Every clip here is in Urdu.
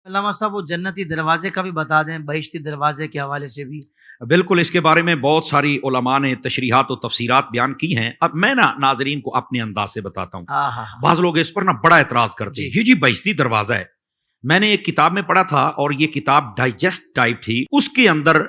علامہ صاحب وہ جنتی دروازے کا بھی بتا دیں، بہشتی دروازے کے حوالے سے بھی۔ بالکل، اس کے بارے میں بہت ساری علماء نے تشریحات و تفسیرات بیان کی ہیں۔ اب میں ناظرین کو اپنے انداز سے بتاتا ہوں۔ ہاں ہاں ہاں بعض لوگ اس پر بڑا اعتراض کرتے ہیں، جی بہشتی دروازہ ہے۔ میں نے ایک کتاب میں پڑھا تھا، اور یہ کتاب ڈائجسٹ ٹائپ تھی، اس کے اندر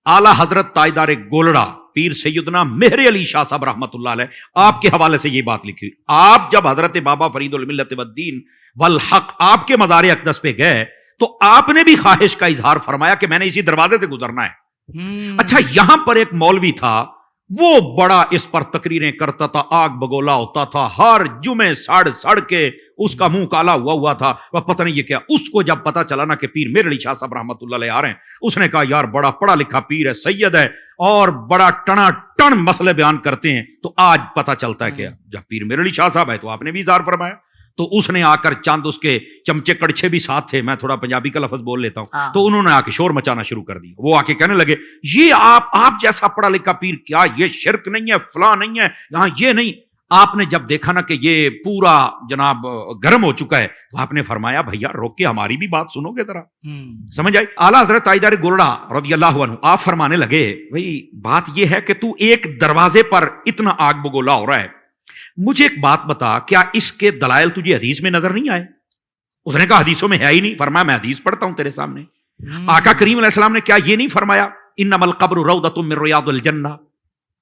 اعلیٰ حضرت تاجدار گولڑا پیر سیدنا مہر علی شاہ صاحب رحمۃ اللہ علیہ آپ کے حوالے سے یہ بات لکھی۔ آپ جب حضرت بابا فرید الملت والدین والحق آپ کے مزار اقدس پہ گئے تو آپ نے بھی خواہش کا اظہار فرمایا کہ میں نے اسی دروازے سے گزرنا ہے۔ اچھا، یہاں پر ایک مولوی تھا، وہ بڑا اس پر تقریریں کرتا تھا، آگ بگولا ہوتا تھا، ہر جمعے سڑ کے اس کا منہ کالا ہوا تھا، وہ پتہ نہیں یہ کیا۔ اس کو جب پتا چلا نا کہ پیر مہر علی شاہ صاحب رحمۃ اللہ علیہ آ رہے ہیں، اس نے کہا یار بڑا پڑھا لکھا پیر ہے، سید ہے، اور بڑا ٹنا ٹن مسئلے بیان کرتے ہیں، تو آج پتا چلتا ہے کہ جب پیر مہر علی شاہ صاحب ہے تو آپ نے بھی اظہار فرمایا۔ تو اس نے آ کر چاند اس کے چمچے کڑچھے بھی ساتھ تھے، میں تھوڑا پنجابی کا لفظ بول لیتا ہوں، تو انہوں نے آ کے شور مچانا شروع کر دیا۔ وہ آ کے کہنے لگے یہ آپ جیسا پڑھا لکھا پیر، کیا یہ شرک نہیں ہے، فلاں نہیں ہے، یہاں یہ نہیں۔ آپ نے جب دیکھا نا کہ یہ پورا جناب گرم ہو چکا ہے، تو آپ نے فرمایا بھیا روک کے ہماری بھی بات سنو گے ذرا، سمجھ آئی؟ اعلیٰ حضرت تاجدار گولڑا رضی اللہ عنہ آپ فرمانے لگے بھائی بات یہ ہے کہ تو ایک دروازے پر اتنا آگ بگولا ہو رہا ہے، مجھے ایک بات بتا، کیا اس کے دلائل تجھے حدیث میں نظر نہیں آئے؟ اس نے کہا حدیثوں میں ہے ہی نہیں۔ فرمایا میں حدیث پڑھتا ہوں تیرے سامنے۔ آقا کریم علیہ السلام نے کیا یہ نہیں فرمایا انما القبر روضۃ من ریاض الجنہ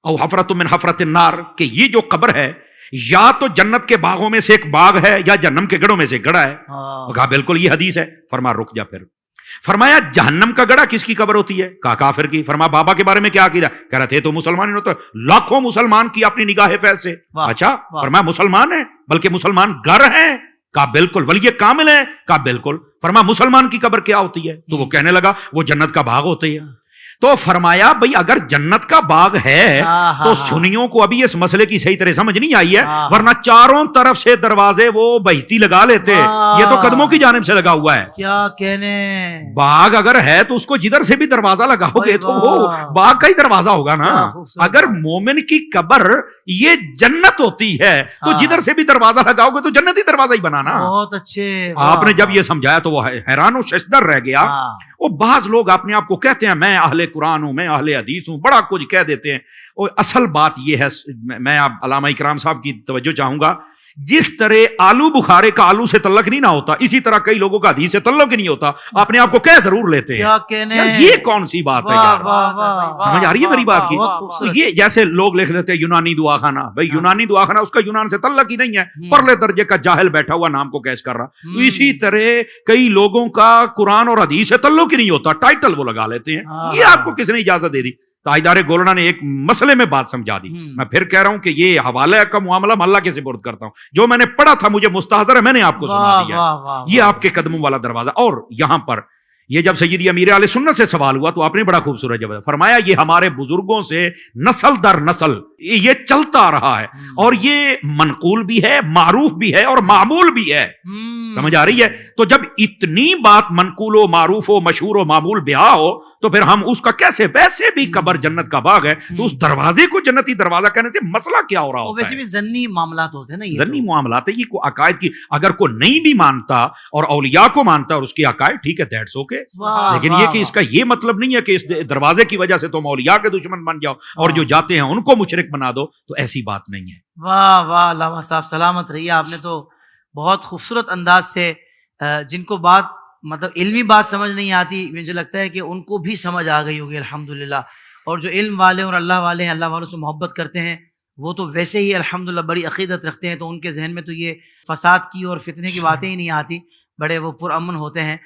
او حفرۃ من حفرۃ النار، کہ یہ جو قبر ہے یا تو جنت کے باغوں میں سے ایک باغ ہے یا جہنم کے گڑھوں میں سے گڑھا ہے۔ کہا بالکل یہ حدیث ہے۔ فرمایا رک جا پھر۔ فرمایا جہنم کا گڑھا کس کی قبر ہوتی ہے؟ کہا کافر کی۔ فرمایا بابا کے بارے میں کیا عقیدہ؟ کہہ رہے تھے تو مسلمان ہی ہوتا، لاکھوں مسلمان کی اپنی نگاہ فیض سے۔ اچھا، فرمایا مسلمان ہیں بلکہ مسلمان گر ہیں؟ کہا بالکل۔ ولی کامل ہیں؟ کہا بالکل۔ فرمایا مسلمان کی قبر کیا ہوتی ہے؟ تو وہ کہنے لگا وہ جنت کا باغ ہوتی ہے۔ تو فرمایا بھئی اگر جنت کا باغ ہے تو سنیوں کو ابھی اس مسئلے کی صحیح طرح سمجھ نہیں آئی ہے، ورنہ چاروں طرف سے دروازے وہ بہشتی لگا لیتے، یہ تو قدموں کی جانب سے لگا ہوا ہے۔ کیا کہنے، باغ اگر ہے تو اس کو جدھر سے بھی دروازہ لگاؤ گے تو وہ باغ کا ہی دروازہ ہوگا نا۔ اگر مومن کی قبر یہ جنت ہوتی ہے تو جدھر سے بھی دروازہ لگاؤ گے تو جنتی دروازہ ہی بنانا۔ بہت اچھے۔ آپ نے جب یہ سمجھایا تو وہ حیران و ششدر رہ گیا۔ وہ بعض لوگ اپنے آپ کو کہتے ہیں میں اہل قرآن ہوں، میں اہل حدیث ہوں، بڑا کچھ کہہ دیتے ہیں، اور اصل بات یہ ہے، میں اب علامہ اکرام صاحب کی توجہ چاہوں گا، جس طرح آلو بخارے کا آلو سے تعلق نہیں نہ ہوتا، اسی طرح کئی لوگوں کا حدیث سے تعلق ہی نہیں ہوتا، اپنے آپ کو کہہ ضرور لیتے ہیں۔ کیا کہنے، یہ کون سی بات ہے یار؟ سمجھ آ رہی ہے میری بات کی؟ یہ جیسے لوگ لکھ لیتے ہیں یونانی دعا خانہ، بھائی یونانی دعا خانہ اس کا یونان سے تعلق ہی نہیں ہے، پرلے درجے کا جاہل بیٹھا ہوا نام کو کیش کر رہا۔ اسی طرح کئی لوگوں کا قرآن اور حدیث سے تعلق ہی نہیں ہوتا، ٹائٹل وہ لگا لیتے ہیں۔ یہ آپ کو کس نے اجازت دے دی؟ تاجدار گولڑا نے ایک مسئلے میں بات سمجھا دی۔ میں پھر کہہ رہا ہوں کہ یہ حوالے کا معاملہ میں اللہ کے سپرد کرتا ہوں، جو میں نے پڑھا تھا مجھے مستحضر ہے، میں نے آپ کو سنا دیا۔ یہ آپ کے قدموں والا دروازہ۔ اور یہاں پر یہ جب سیدی امیر اہل سنت سے سوال ہوا تو آپ نے بڑا خوبصورت جواب فرمایا، یہ ہمارے بزرگوں سے نسل در نسل یہ چلتا آ رہا ہے، اور یہ منقول بھی ہے، معروف بھی ہے، اور معمول بھی ہے۔ سمجھ آ رہی ہے؟ تو جب اتنی بات منقول و معروف و مشہور و معمول بیاہ ہو تو پھر ہم اس کا کیسے، ویسے بھی قبر جنت کا باغ ہے تو اس دروازے کو جنتی دروازہ کہنے سے مسئلہ کیا ہو رہا ہوتا ہے؟ ویسے بھی ذنی معاملات ہوتے ہیں نا، ذنی معاملات ہے یہ، کو عقائد کی اگر کوئی نہیں بھی مانتا اور اولیاء کو مانتا اور اس کی عقائد، ٹھیک ہے، دیٹس اوکے، لیکن یہ کہ اس کا یہ مطلب نہیں ہے کہ اس دروازے کی وجہ سے تم اولیاء کے دشمن بن جاؤ اور جو جاتے ہیں ان کو مشرک بنا دو، تو ایسی بات نہیں ہے۔ واہ واہ علامہ صاحب سلامت رہیے، آپ نے تو بہت خوبصورت انداز سے جن کو بات مطلب علمی بات سمجھ نہیں آتی، مجھے لگتا ہے کہ ان کو بھی سمجھ آ گئی ہوگی الحمدللہ، اور جو علم والے اور اللہ والے ہیں، اللہ والوں سے محبت کرتے ہیں، وہ تو ویسے ہی الحمدللہ بڑی عقیدت رکھتے ہیں، تو ان کے ذہن میں تو یہ فساد کی اور فتنے کی باتیں ہی نہیں آتی، بڑے وہ پرامن ہوتے ہیں۔